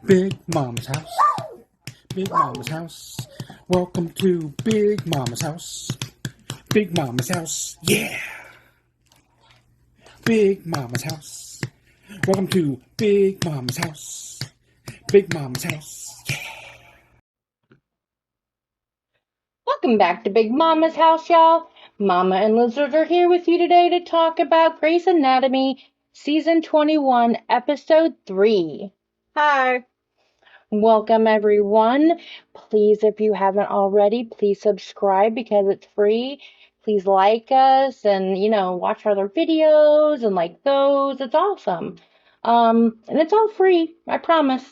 Big Mama's house. Big Mama's house. Welcome to Big Mama's house. Big Mama's house. Yeah. Big Mama's house. Welcome to Big Mama's house. Big Mama's house. Yeah. Welcome back to Big Mama's house, y'all. Mama and Lizard are here with you today to talk about Grey's Anatomy, Season 21, Episode 3. Hi. Welcome, everyone. Please, if you haven't already, please subscribe because it's free. Please like us and, watch our other videos and like those. It's awesome. And it's all free, I promise.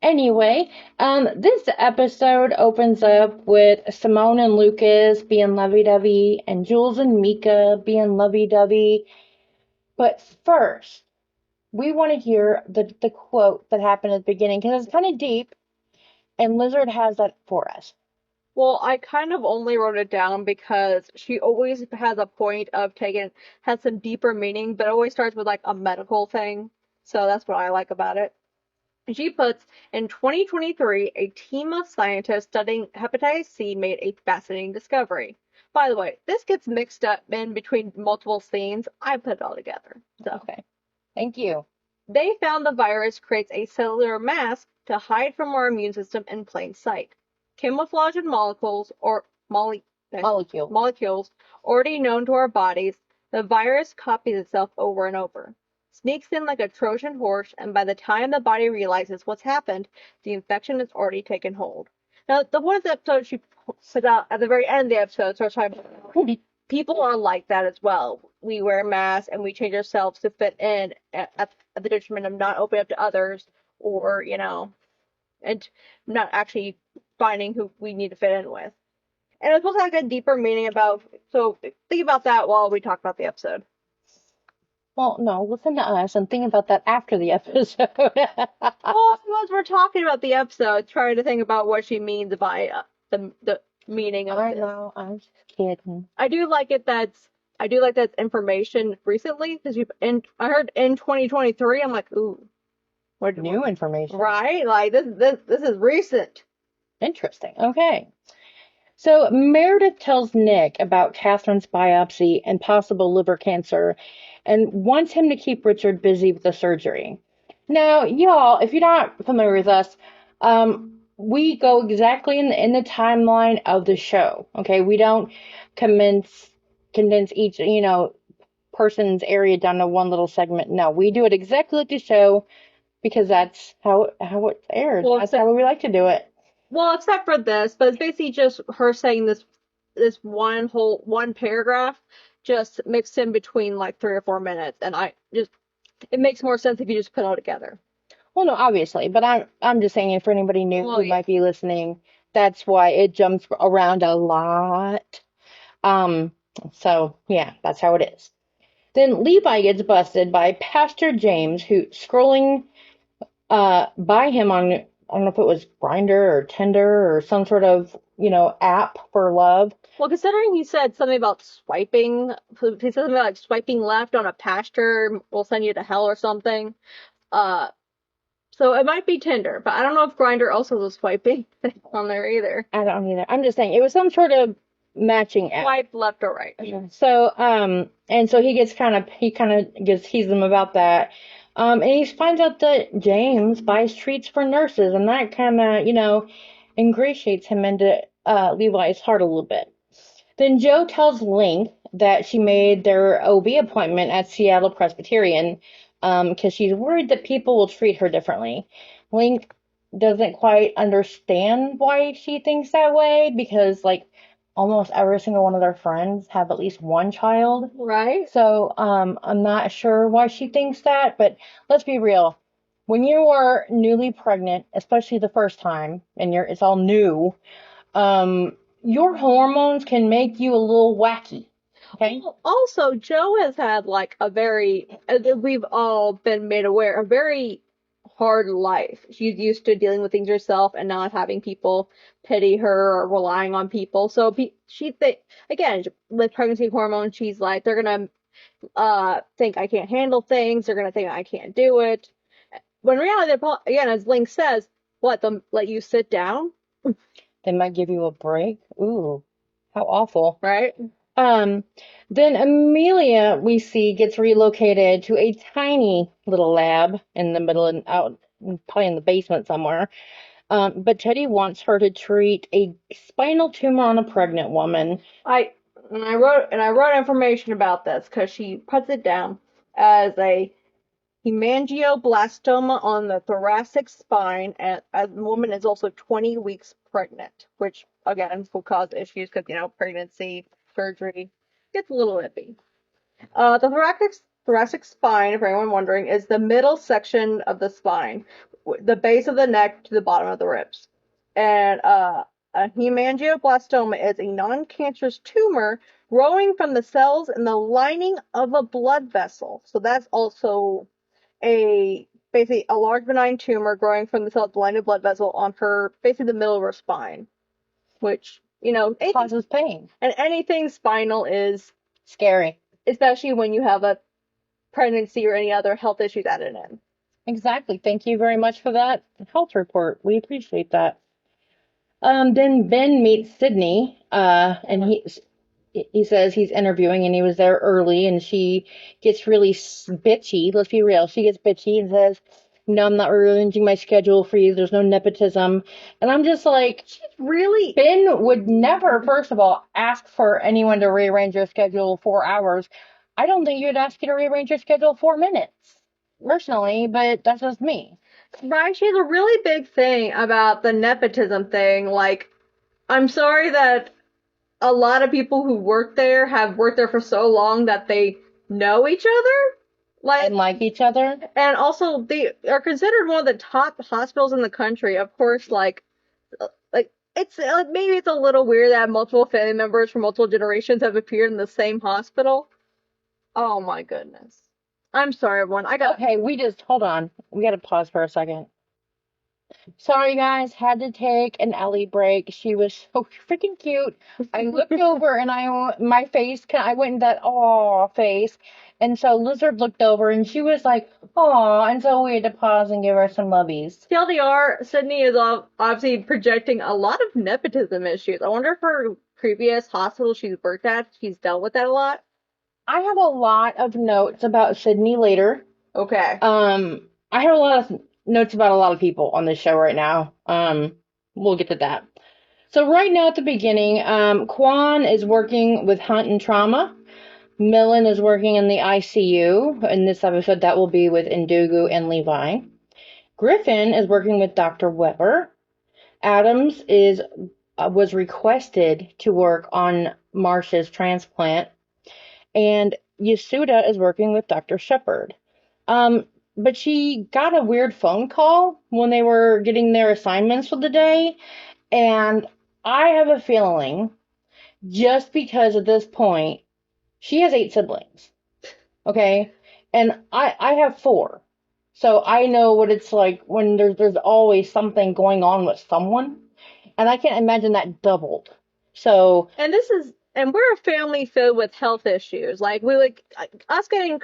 Anyway, this episode opens up with Simone and Lucas being lovey-dovey and Jules and Mika being lovey-dovey. But first, we want to hear the quote that happened at the beginning because it's kind of deep, and Lizard has that for us. Well, I kind of only wrote it down because she always has a point of has some deeper meaning, but it always starts with like a medical thing. So that's what I like about it. She puts, in 2023, a team of scientists studying hepatitis C made a fascinating discovery. By the way, this gets mixed up in between multiple scenes. I put it all together. So. Okay, thank you. They found the virus creates a cellular mask to hide from our immune system in plain sight. Camouflage in molecules already known to our bodies, the virus copies itself over and over, sneaks in like a Trojan horse, and by the time the body realizes what's happened, the infection has already taken hold. Now, the one episode she put out at the very end of the episode starts talking about people are like that as well. We wear masks and we change ourselves to fit in at the detriment of not opening up to others or, and not actually finding who we need to fit in with. And it's supposed to have like a deeper meaning about, so think about that while we talk about the episode. Well, no, listen to us and think about that after the episode. Well, as we're talking about the episode, try to think about what she means by the meaning of I this. know, I'm just kidding. I do like that's information recently because I heard in 2023. I'm like, ooh, what New information. right? Like this is recent. Interesting. Okay. So Meredith tells Nick about Catherine's biopsy and possible liver cancer and wants him to keep Richard busy with the surgery. Now, y'all, if you're not familiar with us, we go exactly in the timeline of the show. Okay, we don't condense each, person's area down to one little segment. No, we do it exactly like the show because that's how it's aired. Well, That's how we like to do it. Well, except for this, but it's basically just her saying this one paragraph just mixed in between like 3 or 4 minutes, and it makes more sense if you just put it all together. Well, no, obviously, but I'm just saying for anybody new who might be listening, that's why it jumps around a lot. Um, so yeah, that's how it is. Then Levi gets busted by Pastor James, who scrolling by him on, I don't know if it was Grinder or Tinder or some sort of app for love. Well, considering he said something about swiping, he said something like swiping left on a pasture will send you to hell or something. So it might be Tinder, but I don't know if Grinder also was swiping on there either. I don't either. I'm just saying it was some sort of matching app. Swipe left or right. So, and so he kind of gets teased him about that. And he finds out that James buys treats for nurses, and that kind of, ingratiates him into Levi's heart a little bit. Then Joe tells Link that she made their OB appointment at Seattle Presbyterian because she's worried that people will treat her differently. Link doesn't quite understand why she thinks that way because, like, almost every single one of their friends have at least one child. Right. So I'm not sure why she thinks that, but let's be real. When you are newly pregnant, especially the first time, and it's all new, your hormones can make you a little wacky. Okay. Also, Joe has had like we've all been made aware, a very hard life. She's used to dealing with things herself and not having people pity her or relying on people. So again, with pregnancy hormones, she's like, they're gonna think I can't handle things. They're gonna think I can't do it. when in reality, again, as Link says, what, they'll let you sit down, They might give you a break. Ooh, how awful. right? Then Amelia, we see, gets relocated to a tiny little lab in the middle and out, probably in the basement somewhere. But Teddy wants her to treat a spinal tumor on a pregnant woman. I wrote information about this because she puts it down as a hemangioblastoma on the thoracic spine, and a woman is also 20 weeks pregnant, which again will cause issues because pregnancy surgery gets a little iffy. The thoracic spine, if anyone wondering, is the middle section of the spine, the base of the neck to the bottom of the ribs. And a hemangioblastoma is a non-cancerous tumor growing from the cells in the lining of a blood vessel. So that's also basically a large benign tumor growing from the cells of the lining of the blood vessel on basically the middle of her spine, which Causes pain. and anything spinal is Scary. especially when you have a pregnancy or any other health issues added in. Exactly. Thank you very much for that health report. We appreciate that. Then Ben meets Sydney, and he says he's interviewing and he was there early, and she gets really bitchy. Let's be real. She gets bitchy and says, "No, I'm not rearranging my schedule for you. There's no nepotism." And I'm just like, Really? Ben would never, first of all, ask for anyone to rearrange your schedule 4 hours. I don't think you'd ask you to rearrange your schedule 4 minutes, personally, but that's just me. Right, she has a really big thing about the nepotism thing. Like, I'm sorry that a lot of people who work there have worked there for so long that they know each other. And like each other. And also they are considered one of the top hospitals in the country. Of course, it's maybe it's a little weird that multiple family members from multiple generations have appeared in the same hospital. Oh my goodness. I'm sorry, everyone. Okay, hold on. We gotta pause for a second. Sorry, guys, had to take an Ellie break. She was so freaking cute. I looked over and my face, I went in that aw face. And so Lizard looked over and she was like, aw. And so we had to pause and give her some lovies. TLDR, Sydney is obviously projecting a lot of nepotism issues. I wonder if her previous hospital she's worked at, she's dealt with that a lot. I have a lot of notes about Sydney later. Okay. I have a lot of notes about a lot of people on this show right now. We'll get to that. So right now at the beginning, Quan is working with Hunt and Trauma. Millen is working in the ICU. In this episode, that will be with Indugu and Levi. Griffin is working with Dr. Weber. Adams was requested to work on Marsh's transplant. And Yasuda is working with Dr. Shepard. But she got a weird phone call when they were getting their assignments for the day. And I have a feeling, just because at this point, she has 8 siblings. Okay? And I have 4. So I know what it's like when there's always something going on with someone. And I can't imagine that doubled. So. And we're a family filled with health issues. Like, us getting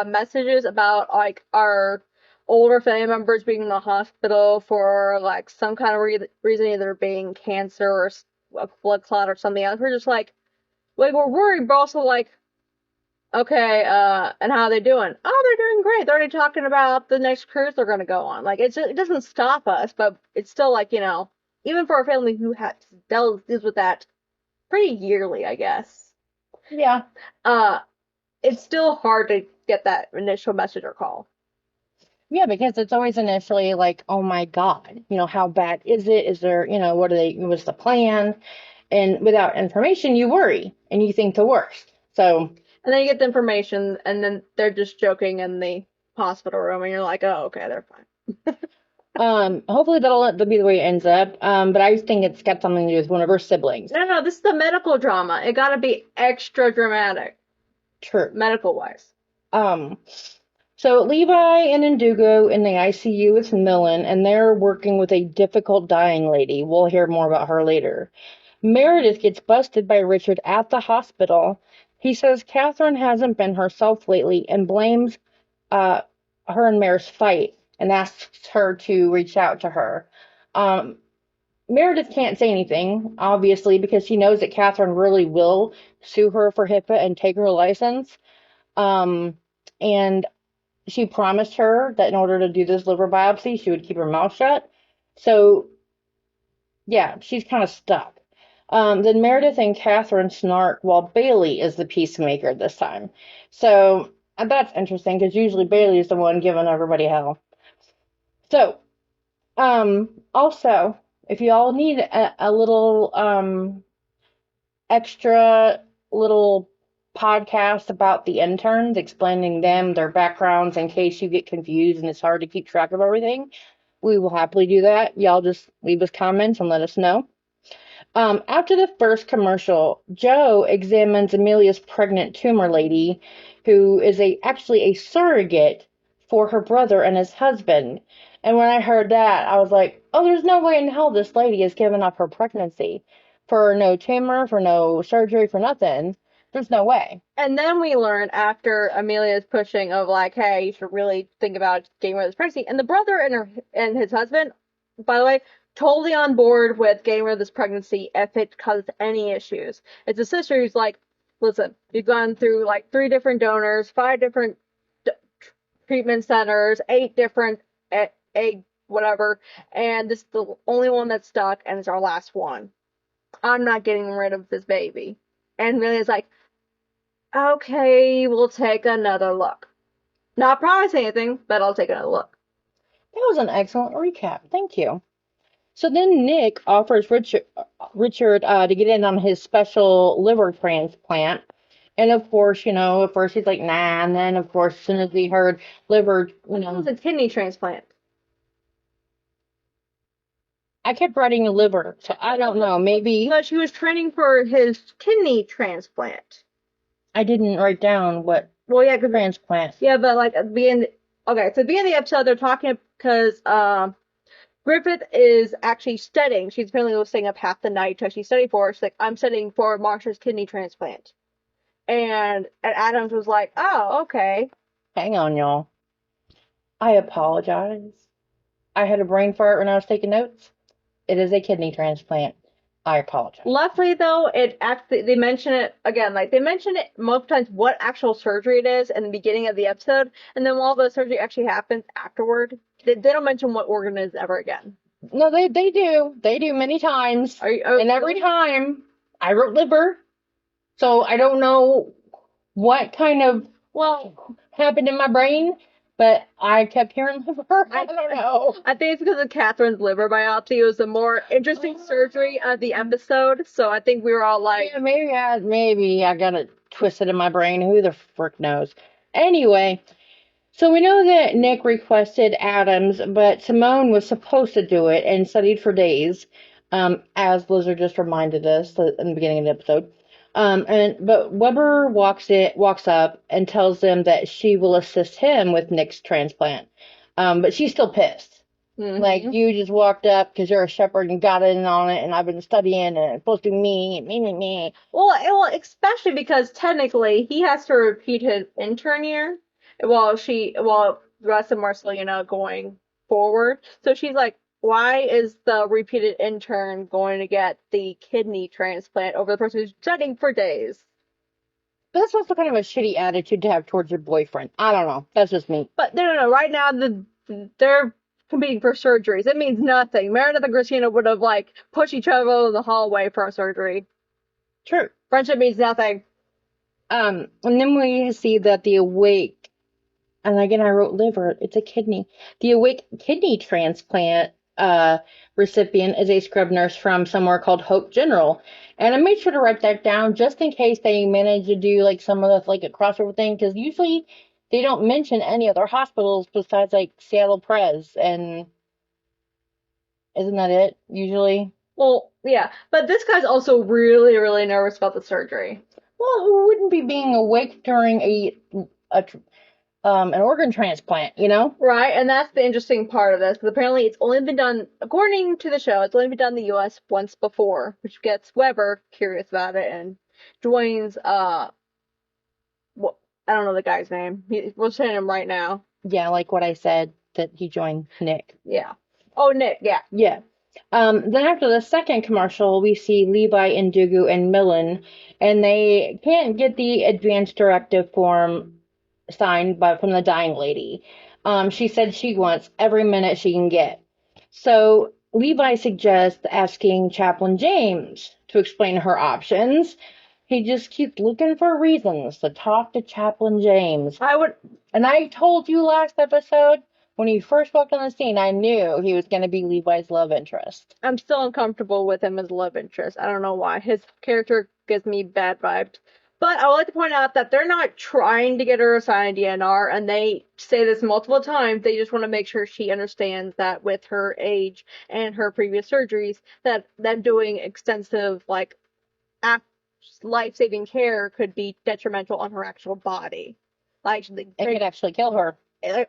messages about like our older family members being in the hospital for like some kind of reason, either being cancer or a blood clot or something else. We're just like we're worried, but also like, okay, and how are they doing? Oh, they're doing great. They're already talking about the next cruise they're going to go on. Like, it doesn't stop us, but it's still like, even for a family who deals with that pretty yearly, I guess. Yeah. It's still hard to get that initial message or call. Yeah, because it's always initially like, oh my God, how bad is it? Is there, what's the plan? And without information, you worry and you think the worst. So. And then you get the information and then they're just joking in the hospital room and you're like, oh, okay, they're fine. Hopefully that'll be the way it ends up. But I think it's got something to do with one of her siblings. No, this is the medical drama. It gotta be extra dramatic. True. Medical wise. So Levi and Indugu in the ICU with Millen, and they're working with a difficult dying lady. We'll hear more about her later. Meredith gets busted by Richard at the hospital. He says Catherine hasn't been herself lately and blames her and Mare's fight and asks her to reach out to her. Um, Meredith can't say anything, obviously, because she knows that Catherine really will sue her for HIPAA and take her license. Um, and she promised her that in order to do this liver biopsy, she would keep her mouth shut. So, yeah, she's kind of stuck. Then Meredith and Catherine snark while Bailey is the peacemaker this time. So, that's interesting because usually Bailey is the one giving everybody hell. So, also, if you all need a little extra little podcast about the interns, explaining them, their backgrounds, in case you get confused and it's hard to keep track of everything, we will happily do that. Y'all just leave us comments and let us know. After the first commercial, Joe examines Amelia's pregnant tumor lady, who is actually a surrogate for her brother and his husband. And when I heard that, I was like, oh, there's no way in hell this lady is giving up her pregnancy for no tumor, for no surgery, for nothing. There's no way. And then we learn after Amelia's pushing of like, hey, you should really think about getting rid of this pregnancy. And the brother and his husband, by the way, totally on board with getting rid of this pregnancy if it causes any issues. It's a sister who's like, listen, you've gone through like 3 different donors, 5 different treatment centers, 8 different egg whatever, and this is the only one that's stuck, and it's our last one. I'm not getting rid of this baby. And Amelia's like, okay, we'll take another look. Not promising anything, but I'll take another look. That was an excellent recap. Thank you. So then Nick offers Richard to get in on his special liver transplant. And of course, at first he's like, nah. And then, of course, as soon as he heard liver, It was a kidney transplant. I kept writing liver. So I don't know. Maybe But she was training for his kidney transplant. I didn't write down what Well, yeah, 'cause transplant. yeah, but like at the beginning, okay, so at the beginning of the episode, they're talking because Griffith is actually studying. She's apparently staying up half the night to actually study for it. She's like, I'm studying for Marsha's kidney transplant. And Adams was like, oh, okay. Hang on, y'all. I apologize. I had a brain fart when I was taking notes. It is a kidney transplant. I apologize. Luckily, though, they mention it again. Like they mention it multiple times what actual surgery it is in the beginning of the episode, and then while the surgery actually happens afterward, they don't mention what organ it is ever again. No, they do. They do many times. And every time I wrote liver, so I don't know what kind of happened in my brain, but I kept hearing liver. I don't know. I think it's because of Catherine's liver biopsy. It was the more interesting surgery of the episode, so I think we were all like, yeah, maybe I got it twisted in my brain. Who the frick knows? Anyway, so we know that Nick requested Adams, but Simone was supposed to do it and studied for days, as Blizzard just reminded us in the beginning of the episode. But Weber walks up and tells them that she will assist him with Nick's transplant. But she's still pissed. mm-hmm. Like, you just walked up because you're a shepherd and got in on it, and I've been studying, and it's supposed to be me. Well, especially because technically he has to repeat his intern year while the rest of Marcelina going forward. So she's like, why is the repeated intern going to get the kidney transplant over the person who's studying for days? But that's also kind of a shitty attitude to have towards your boyfriend. I don't know. That's just me. But no. Right now, they're competing for surgeries. It means nothing. Meredith and Christina would have like pushed each other in the hallway for a surgery. True. Friendship means nothing. And then we see that the awake, and again I wrote liver, it's a kidney. The awake kidney transplant recipient is a scrub nurse from somewhere called Hope General. And I made sure to write that down just in case they manage to do like some of the like a crossover thing, because usually they don't mention any other hospitals besides like Seattle Pres, and isn't that it usually? Well, yeah, but this guy's also really, really nervous about the surgery. Well, who wouldn't be being awake during an organ transplant, Right, and that's the interesting part of this, because apparently it's only been done, according to the show, it's only been done in the U.S. once before, which gets Weber curious about it and joins, I don't know the guy's name. We're saying him right now. Yeah, like what I said. that he joined Nick. Yeah. Oh, Nick, yeah. Yeah. Then after the second commercial, we see Levi and Dugu and Millen, and they can't get the advance directive form signed from the dying lady. She said she wants every minute she can get. So Levi suggests asking Chaplain James to explain her options. He just keeps looking for reasons to talk to Chaplain James. And I told you last episode, when he first walked on the scene, I knew he was going to be Levi's love interest. I'm still uncomfortable with him as love interest. I don't know why. His character gives me bad vibes. But I would like to point out that they're not trying to get her assigned a DNR, and they say this multiple times. They just want to make sure she understands that with her age and her previous surgeries, that them doing extensive, like, life-saving care could be detrimental on her actual body. Like, it could actually kill her.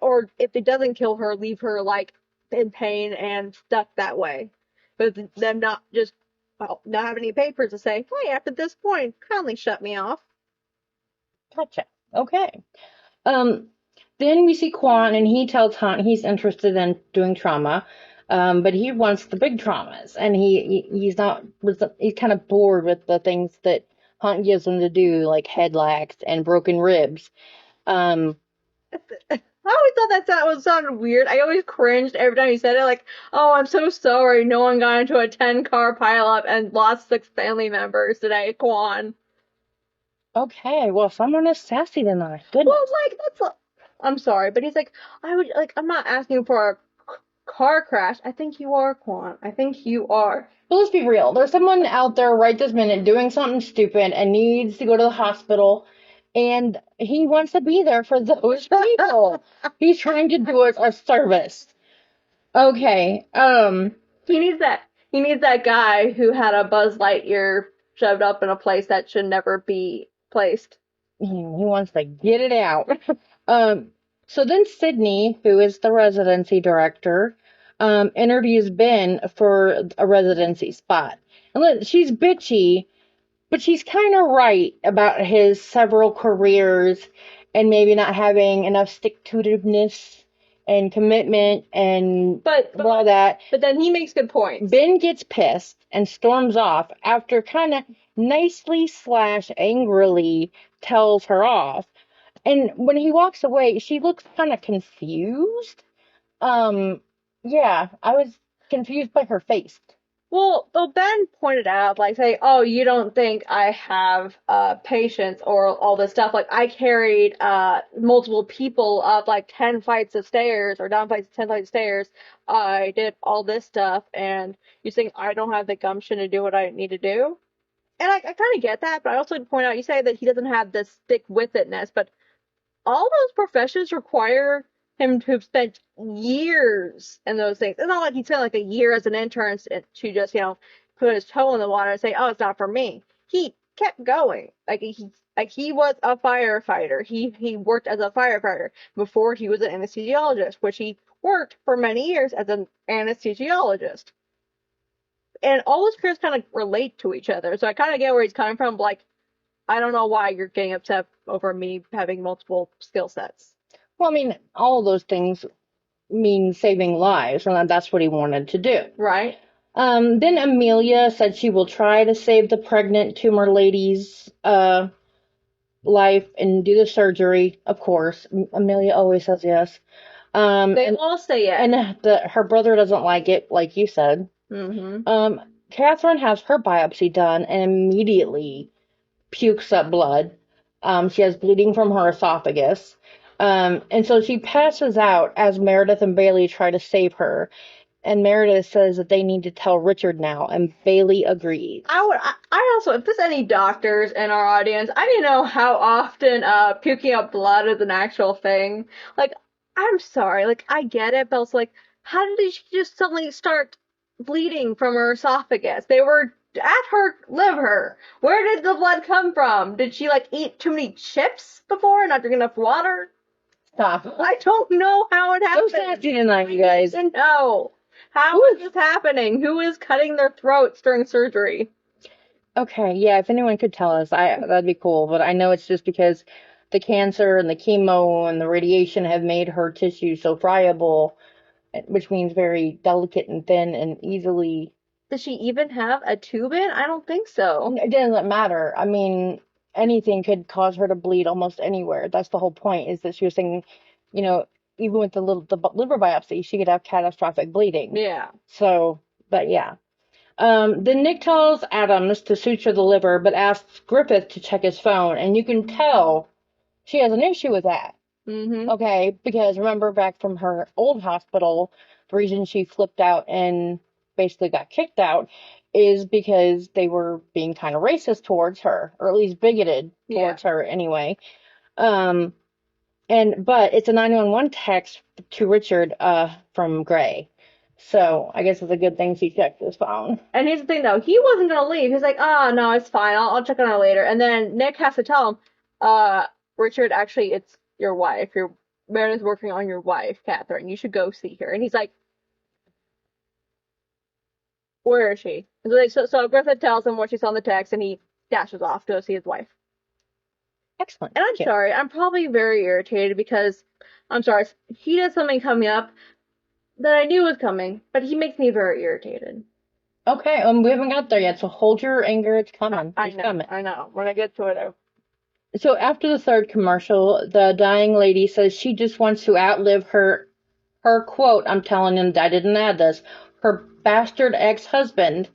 Or if it doesn't kill her, leave her, like, in pain and stuck that way. But them not just, well, not having any papers to say, hey, after this point, kindly shut me off. Gotcha. Okay. Then we see Quan, and he tells Hunt he's interested in doing trauma, but he wants the big traumas, and he's kind of bored with the things that Hunt gives him to do, like headlocks and broken ribs. I always thought that sounded weird. I always cringed every time he said it, like, oh, I'm so sorry no one got into a 10-car pileup and lost 6 family members today, Quan. Okay, well, someone is sassy tonight. Goodness. Well, like, I'm sorry, but he's like, I'm not asking for a car crash. I think you are, Quan. I think you are. But let's be real. There's someone out there right this minute doing something stupid and needs to go to the hospital, and he wants to be there for those people. He's trying to do us a service. Okay. He needs that guy who had a Buzz Lightyear shoved up in a place that should never be placed. He wants to get it out. So then Sydney, who is the residency director, interviews Ben for a residency spot. And she's bitchy, but she's kind of right about his several careers and maybe not having enough stick-to-itiveness and commitment and all that. But then he makes good points. Ben gets pissed and storms off after kind of nicely / angrily tells her off. And when he walks away, she looks kind of confused. Yeah, I was confused by her face. Well, Ben pointed out, like, say, oh, you don't think I have patience or all this stuff. Like, I carried multiple people up, like, 10 flights of stairs, or down 10 flights of stairs. I did all this stuff, and you think I don't have the gumption to do what I need to do? And I kind of get that, but I also point out, you say that he doesn't have this stick-with-itness, but all those professions require him to have spent years in those things. It's not like he spent like a year as an intern to just, put his toe in the water and say, oh, it's not for me. He kept going. He was a firefighter. He worked as a firefighter before he was an anesthesiologist, which he worked for many years as an anesthesiologist. And all those careers kind of relate to each other. So I kind of get where he's coming from. Like, I don't know why you're getting upset over me having multiple skill sets. Well, I mean, all of those things mean saving lives, and that's what he wanted to do. Right. Then Amelia said she will try to save the pregnant tumor lady's life and do the surgery, of course. Amelia always says yes. They all say yes. And her brother doesn't like it, like you said. Mm-hmm. Catherine has her biopsy done and immediately pukes up blood. She has bleeding from her esophagus. And so she passes out as Meredith and Bailey try to save her. And Meredith says that they need to tell Richard now, and Bailey agrees. I also, if there's any doctors in our audience, I need to know how often puking up blood is an actual thing. Like, I'm sorry, like, I get it, but it's like, how did she just suddenly start bleeding from her esophagus? They were at her liver. Where did the blood come from? Did she, like, eat too many chips before and not drink enough water? Stop. I don't know how it happened. So sassy tonight, you guys. I need to know. How is this happening? Who is cutting their throats during surgery? Okay, yeah, if anyone could tell us, that'd be cool. But I know it's just because the cancer and the chemo and the radiation have made her tissue so friable, which means very delicate and thin and easily. Does she even have a tube in? I don't think so. It doesn't matter. I mean, anything could cause her to bleed almost anywhere. That's the whole point, is that she was saying, you know, even with the liver biopsy, she could have catastrophic bleeding. Yeah. So, but yeah. Then Nick tells Adams to suture the liver, but asks Griffith to check his phone, and you can tell she has an issue with that. Mm-hmm. Okay, because remember back from her old hospital, the reason she flipped out and basically got kicked out is because they were being kind of racist towards her, or at least bigoted towards her anyway. But it's a 911 text to Richard from Gray. So I guess it's a good thing she checked his phone. And here's the thing, though. He wasn't going to leave. He's like, oh, no, it's fine. I'll check on her later. And then Nick has to tell him, Richard, actually, it's your wife. Meredith's working on your wife, Catherine. You should go see her. And he's like, where is she? And so Griffith tells him what she saw in the text, and he dashes off to go see his wife. Excellent. And I'm sorry. I'm probably very irritated because, I'm sorry, he does something coming up that I knew was coming, but he makes me very irritated. Okay, we haven't got there yet, so hold your anger. It's coming. I know. When I get to it, So after the third commercial, the dying lady says she just wants to outlive her quote, I'm telling him I didn't add this, her bastard ex-husband.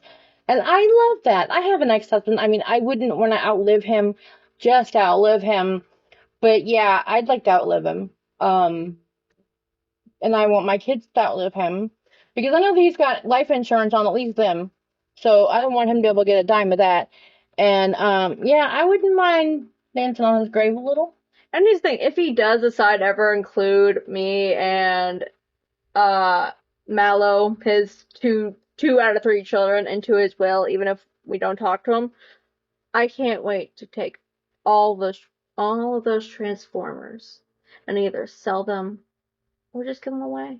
And I love that. I have an ex-husband. I mean, I wouldn't want to outlive him, just outlive him. But yeah, I'd like to outlive him. And I want my kids to outlive him. Because I know that he's got life insurance on at least them. So I don't want him to be able to get a dime of that. And yeah, I wouldn't mind dancing on his grave a little. And here's the thing, if he does decide to ever include me and Mallow, his two out of 3 children, into his will, even if we don't talk to him, I can't wait to take all of those Transformers and either sell them or just give them away.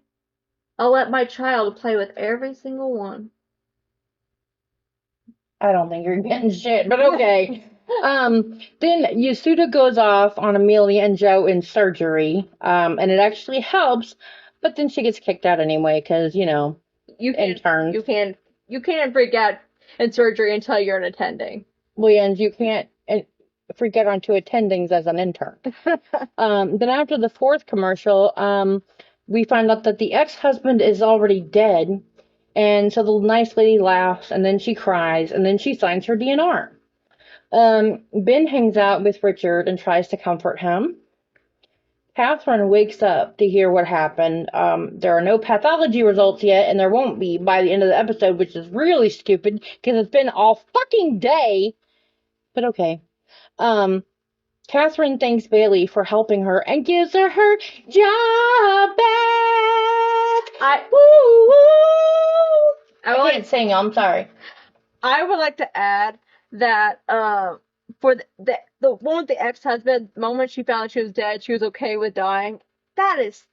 I'll let my child play with every single one. I don't think you're getting shit, but okay. Then Yasuda goes off on Amelia and Joe in surgery, and it actually helps, but then she gets kicked out anyway, because, interns. You can't freak out in surgery until you're an attending. Well, you can't freak out onto attendings as an intern. Then after the fourth commercial, we find out that the ex-husband is already dead, and so the nice lady laughs, and then she cries, and then she signs her DNR. Ben hangs out with Richard and tries to comfort him. Catherine wakes up to hear what happened. There are no pathology results yet, and there won't be by the end of the episode, which is really stupid, because it's been all fucking day. But okay. Catherine thanks Bailey for helping her and gives her job back. I can't sing, I'm sorry. I would like to add that for the one with the ex-husband, the moment she found she was dead, she was okay with dying. That is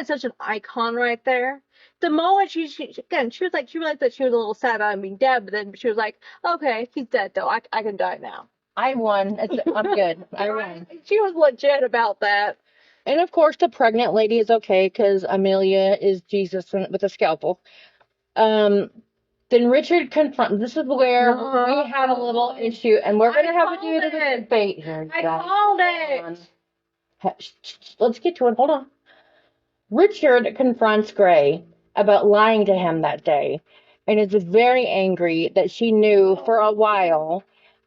such an icon right there. The moment she was like that she was a little sad about him being dead, but then she was like, okay, he's dead though. I can die now. I won. I'm good. I won. She was legit about that. And of course, the pregnant lady is okay because Amelia is Jesus with a scalpel. Then Richard confronts. This is where we had a little issue, and we're going to have a debate here. I called it. Let's get to it. Hold on. Richard confronts Gray about lying to him that day, and is very angry that she knew for a while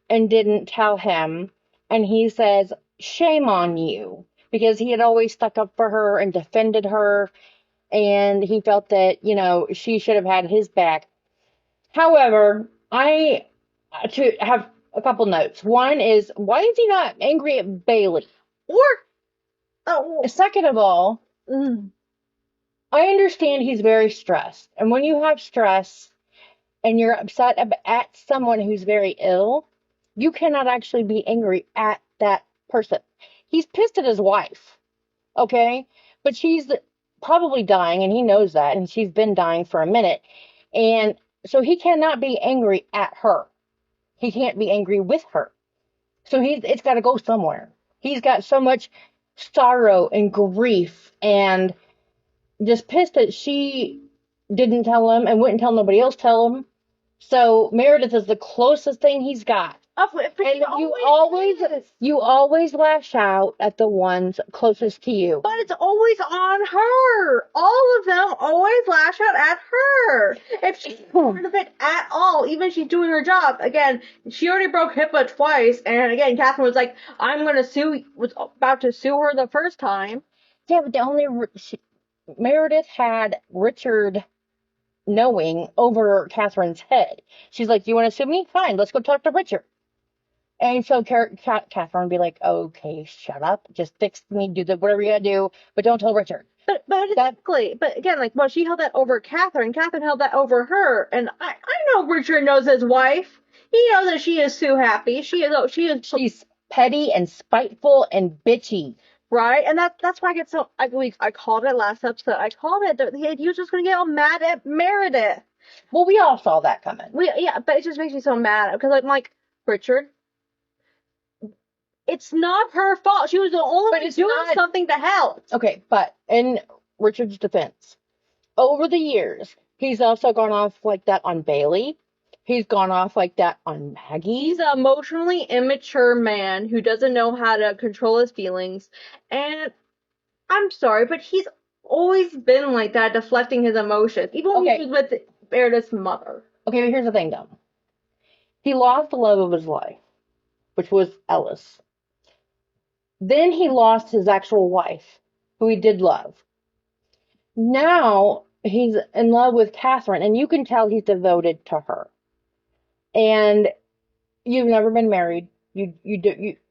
and didn't tell him. And he says, shame on you, because he had always stuck up for her and defended her, and he felt that, she should have had his back. However, I have a couple notes. One is, why is he not angry at Bailey? Second of all, I understand he's very stressed. And when you have stress and you're upset at someone who's very ill, you cannot actually be angry at that person. He's pissed at his wife, okay? But she's probably dying, and he knows that, and she's been dying for a minute. And so he cannot be angry at her. He can't be angry with her. So it's got to go somewhere. He's got so much sorrow and grief and just pissed that she didn't tell him and wouldn't tell nobody else tell him. So Meredith is the closest thing he's got. But And she always is. you always lash out at the ones closest to you. But it's always on her. All of them always lash out at her. If she's part of it at all, even if she's doing her job. Again, she already broke HIPAA twice, and again, Catherine was like, was about to sue her the first time. Yeah, but Meredith had Richard knowing over Catherine's head. She's like, "You want to sue me? Fine, let's go talk to Richard." And so Catherine would be like, "Okay, shut up. Just fix me, do whatever you gotta do, but don't tell Richard." But exactly. But again, like, well, she held that over Catherine. Catherine held that over her. And I know Richard knows his wife. He knows that she is Sue happy. She's petty and spiteful and bitchy. Right, and that's why I get so. I called it last episode. I called it that he was just gonna get all mad at Meredith. Well, we all saw that coming. Yeah, but it just makes me so mad because I'm like, Richard, it's not her fault. She was the only one doing something to help. Okay, but in Richard's defense, over the years, he's also gone off like that on Bailey. He's gone off like that on Maggie. He's an emotionally immature man who doesn't know how to control his feelings. And I'm sorry, but he's always been like that, deflecting his emotions. Even when he was with Meredith's mother. Okay, but here's the thing, though. He lost the love of his life, which was Ellis. Then he lost his actual wife, who he did love. Now he's in love with Catherine, and you can tell he's devoted to her. And you've never been married.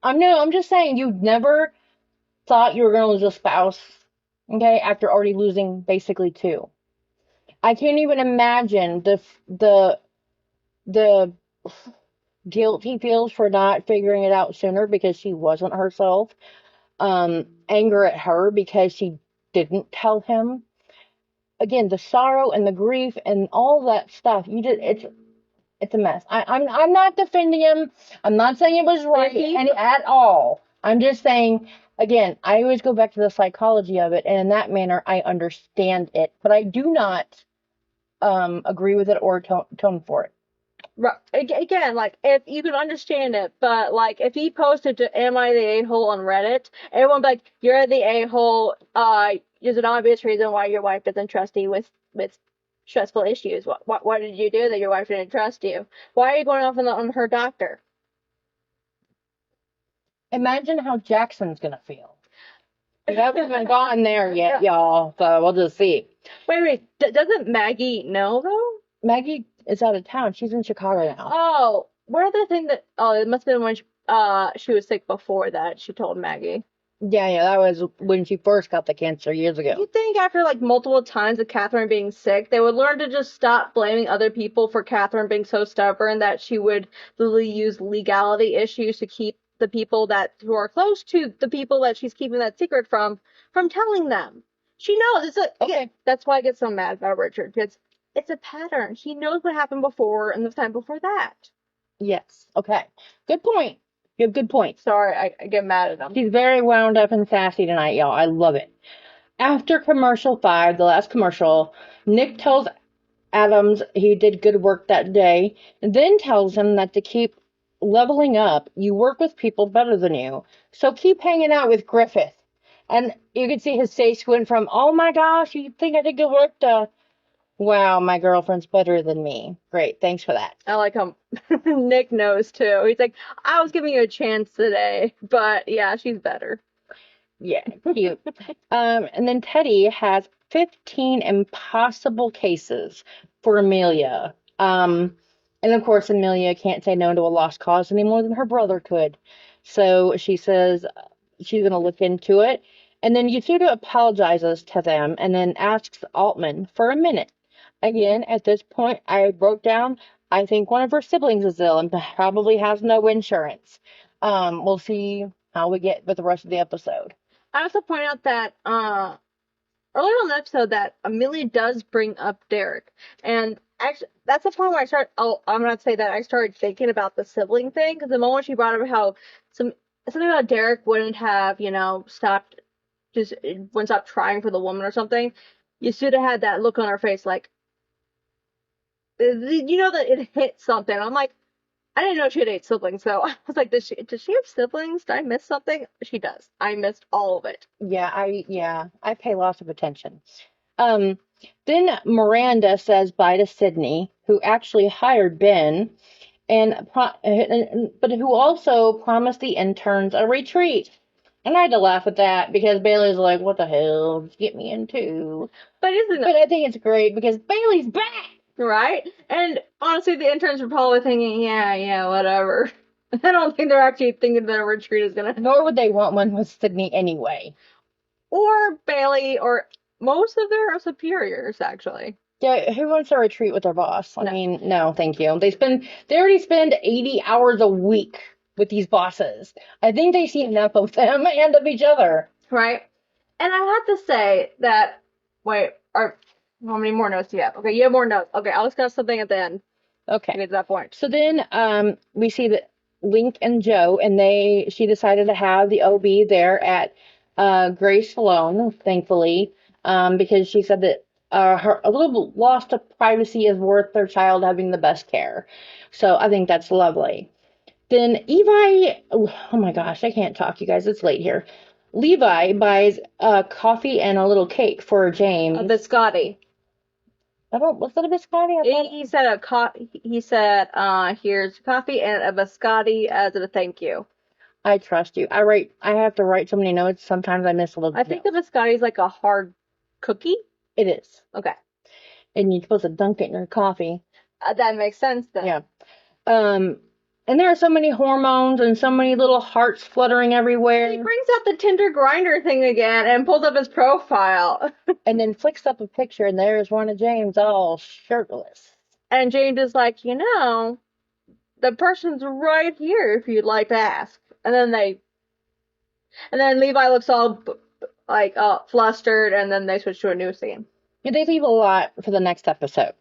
I'm just saying you've never thought you were going to lose a spouse, okay, after already losing basically two. I can't even imagine the guilt he feels for not figuring it out sooner because she wasn't herself. Anger at her because she didn't tell him. Again, the sorrow and the grief and all that stuff. It's a mess. I'm not defending him. I'm not saying it was right at all. I'm just saying, again, I always go back to the psychology of it, and in that manner, I understand it, but I do not agree with it or tone for it. Right. Again, like, if you can understand it, but like, if he posted to "Am I the a-hole" on Reddit, everyone would be like, "You're the a-hole. There's an obvious reason why your wife doesn't trust you with stressful issues. What did you do that your wife didn't trust you? Why are you going off on her doctor?" Imagine how Jackson's gonna feel. We haven't even gotten there yet, y'all, so we'll just see. Wait, doesn't Maggie know, though? Maggie is out of town. She's in Chicago now. Oh, what other thing it must have been when she was sick before that, she told Maggie. Yeah, that was when she first got the cancer years ago. You think after like multiple times of Catherine being sick, they would learn to just stop blaming other people for Catherine being so stubborn that she would literally use legality issues to keep the people who are close to the people that she's keeping that secret from telling them. She knows. Okay. That's why I get so mad about Richard, because it's a pattern. He knows what happened before and the time before that. Yes. Okay. Good point. You have good points. Sorry, I get mad at him. She's very wound up and sassy tonight, y'all. I love it. After commercial 5, the last commercial, Nick tells Adams he did good work that day, and then tells him that to keep leveling up, you work with people better than you. So keep hanging out with Griffith. And you can see his face went from, "Oh my gosh, you think I did good work," to, "Wow, my girlfriend's better than me." Great, thanks for that. I like him. Nick knows too. He's like, "I was giving you a chance today, but yeah, she's better." Yeah, cute. And then Teddy has 15 impossible cases for Amelia. And of course, Amelia can't say no to a lost cause any more than her brother could. So she says she's going to look into it. And then Yasuda apologizes to them and then asks Altman for a minute. Again, at this point, I wrote down, I think one of her siblings is ill and probably has no insurance. We'll see how we get with the rest of the episode. I also point out that earlier on the episode that Amelia does bring up Derek. And actually, that's the point where I'm going to say that I started thinking about the sibling thing. Because the moment she brought up how something about Derek wouldn't have, stopped, wouldn't stop trying for the woman or something. You should have had that look on her face, like, that it hit something. I'm like, I didn't know she had 8 siblings, so I was like, does she have siblings? Did I miss something? She does. I missed all of it. Yeah, I pay lots of attention. Um, then Miranda says bye to Sydney, who actually hired Ben, but who also promised the interns a retreat. And I had to laugh at that because Bailey's like, "What the hell did you get me into?" But isn't But I think it's great because Bailey's back. right? And honestly, the interns were probably thinking, yeah, whatever. I don't think they're actually thinking that a retreat is gonna, Nor would they want one with Sydney anyway. or Bailey, or most of their superiors, actually. Yeah, who wants a retreat with their boss? I No. mean, no, thank you. They already spend 80 hours a week with these bosses. I think they see enough of them and of each other. Right? And I have to say that, wait, how many more notes do you have? Okay, you have more notes. Okay, I'll discuss something at the end to Okay. get to that point. So then we see that Link and Joe, and she decided to have the OB there at Grace Sloan, thankfully, because she said that a little loss of privacy is worth their child having the best care. So I think that's lovely. Then oh my gosh, I can't talk, you guys. It's late here. Levi buys coffee and a little cake for James. A biscotti. Was that a biscotti? He said he said, here's coffee and a biscotti as a thank you. I trust you. I have to write so many notes. Sometimes I miss a little. I think the biscotti is like a hard cookie. It is. Okay. And you're supposed to dunk it in your coffee. That makes sense then. Yeah. And there are so many hormones and so many little hearts fluttering everywhere. He brings out the Tinder grinder thing again and pulls up his profile. And then flicks up a picture, and there's one of James all shirtless. And James is like, the person's right here if you'd like to ask. And then Levi looks all like flustered, and then they switch to a new scene. Yeah, they leave a lot for the next episode.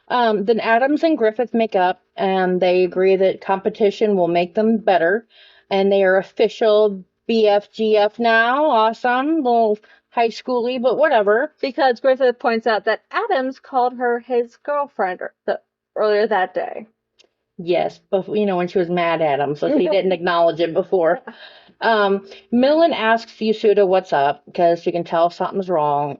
Then Adams and Griffith make up, and they agree that competition will make them better, and they are official BFGF now. Awesome, little high schooly, but whatever. Because Griffith points out that Adams called her his girlfriend earlier that day. Yes, but when she was mad at him, so she didn't acknowledge it before. Millen asks Yasuda what's up because she can tell something's wrong.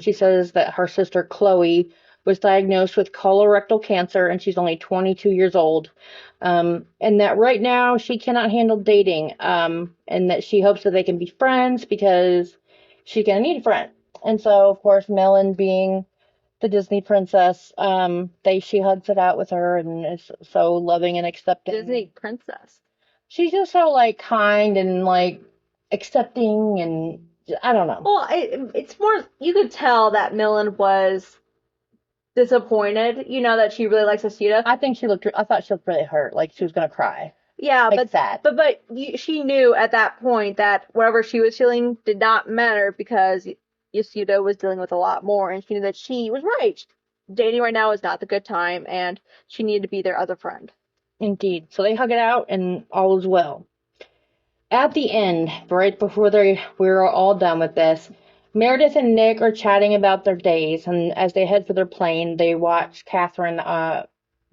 She says that her sister Chloe was diagnosed with colorectal cancer and she's only 22 years old. And that right now she cannot handle dating. And that she hopes that they can be friends because she's gonna need a friend. And so, of course, Millen, being the Disney princess, she hugs it out with her and is so loving and accepting. Disney princess. She's just so kind and accepting, and I don't know. Well, it's more, you could tell that Millen was disappointed, that she really likes Yasuda. I thought she looked really hurt, like she was gonna cry. Yeah, sad. But she knew at that point that whatever she was feeling did not matter because Yasuda was dealing with a lot more, and she knew that she was right. Dating right now is not the good time, and she needed to be their other friend. Indeed. So they hug it out, and all is well. At the end, right before we're all done with this, Meredith and Nick are chatting about their days, and as they head for their plane, they watch Catherine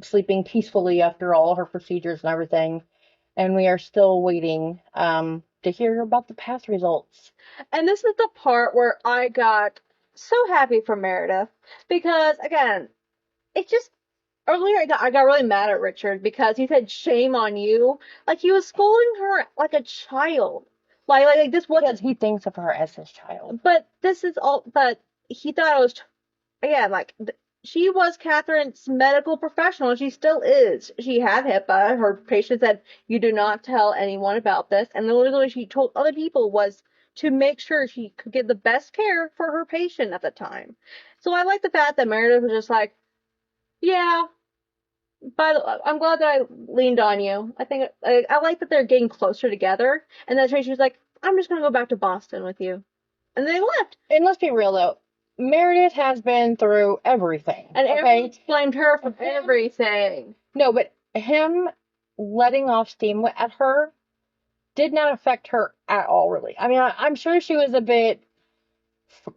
sleeping peacefully after all her procedures and everything, and we are still waiting to hear about the path results. And this is the part where I got so happy for Meredith because, again, it just earlier I got really mad at Richard because he said shame on you, like he was scolding her like a child, like this wasn't. Because he thinks of her as his child. But this is all. But he thought it was, again, she was Catherine's medical professional. She still is. She had HIPAA. Her patient said, "You do not tell anyone about this," and the only way she told other people was to make sure she could get the best care for her patient at the time. So I like the fact that Meredith was just like, yeah, but I'm glad that I leaned on you. I think I like that they're getting closer together. And that's why she was like, I'm just gonna go back to Boston with you. And they left. And let's be real though, Meredith has been through everything. And everyone blamed her for everything. No, but him letting off steam at her did not affect her at all, really. I mean, I'm sure she was a bit,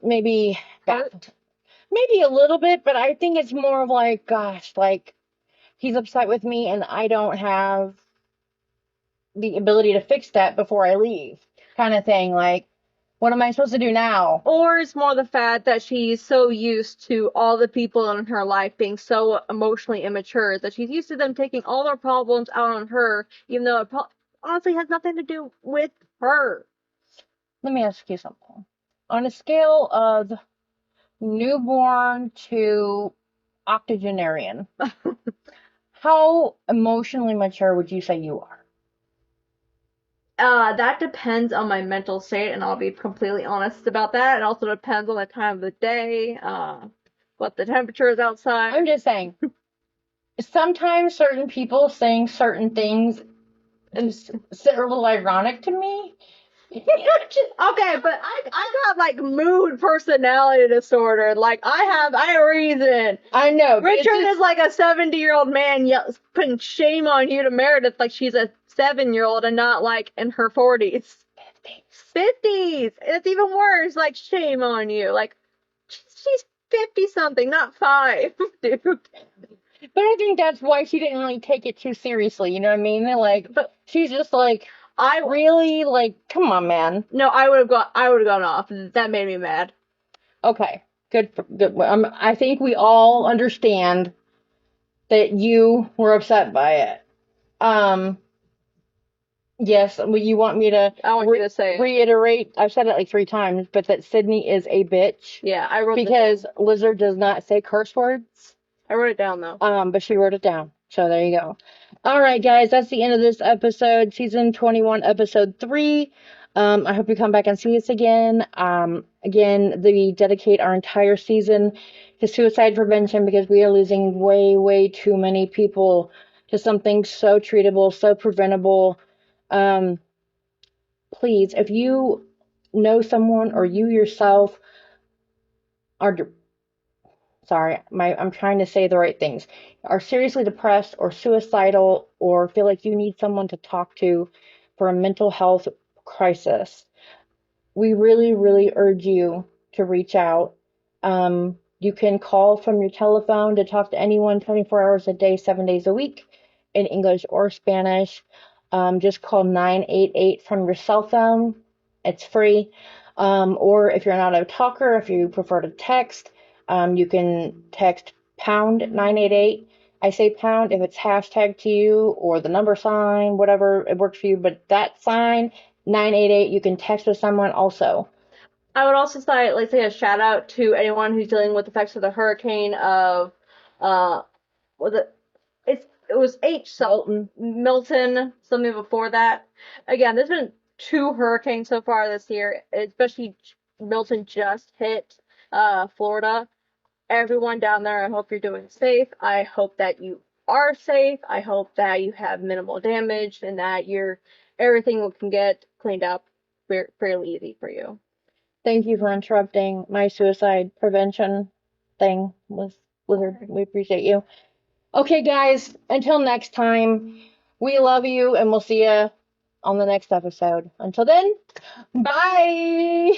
maybe, Hurt? maybe a little bit, but I think it's more of like, gosh, like, he's upset with me and I don't have the ability to fix that before I leave, kind of thing. Like, what am I supposed to do now? Or it's more the fact that she's so used to all the people in her life being so emotionally immature that she's used to them taking all their problems out on her, even though it honestly has nothing to do with her. Let me ask you something. On a scale of newborn to octogenarian, how emotionally mature would you say you are? That depends on my mental state, and I'll be completely honest about that. It also depends on the time of the day, what the temperature is outside. I'm just saying, sometimes certain people saying certain things is a little ironic to me. Okay, but I got like mood personality disorder. Like I have reason. I know. Richard is like a 70-year-old man putting shame on you to Meredith like she's a 7-year-old and not like in her 40s. 50s. It's even worse. Like shame on you. Like she's 50 something, not 5, dude. But I think that's why she didn't really take it too seriously. You know what I mean? Like, but she's just like, I really like. Come on, man. No, I would have gone off. That made me mad. Okay, good. Good. I think we all understand that you were upset by it. Yes. You want me to? I want you to say it. Reiterate. I've said it like 3 times, but that Sydney is a bitch. Yeah, I wrote because Lizard does not say curse words. I wrote it down though. But she wrote it down. So there you go. All right, guys, that's the end of this episode, season 21, episode 3. I hope you come back and see us again. Again, we dedicate our entire season to suicide prevention because we are losing way, way too many people to something so treatable, so preventable. Please, if you know someone or you yourself are I'm trying to say the right things, are seriously depressed or suicidal or feel like you need someone to talk to for a mental health crisis, we really, really urge you to reach out. You can call from your telephone to talk to anyone 24 hours a day, 7 days a week in English or Spanish. Just call 988 from your cell phone. It's free. Or if you're not a talker, if you prefer to text, you can text pound 988. I say pound if it's hashtag to you or the number sign, whatever it works for you. But that sign, 988, you can text with someone also. I would also say a shout out to anyone who's dealing with the effects of the hurricane of, it was Milton, something before that. Again, there's been 2 hurricanes so far this year, especially Milton just hit Florida. Everyone down there, I hope you're doing safe. I hope that you are safe. I hope that you have minimal damage and that everything can get cleaned up fairly easy for you. Thank you for interrupting my suicide prevention thing with Lizard. We appreciate you. Okay, guys, until next time, we love you and we'll see you on the next episode. Until then, bye!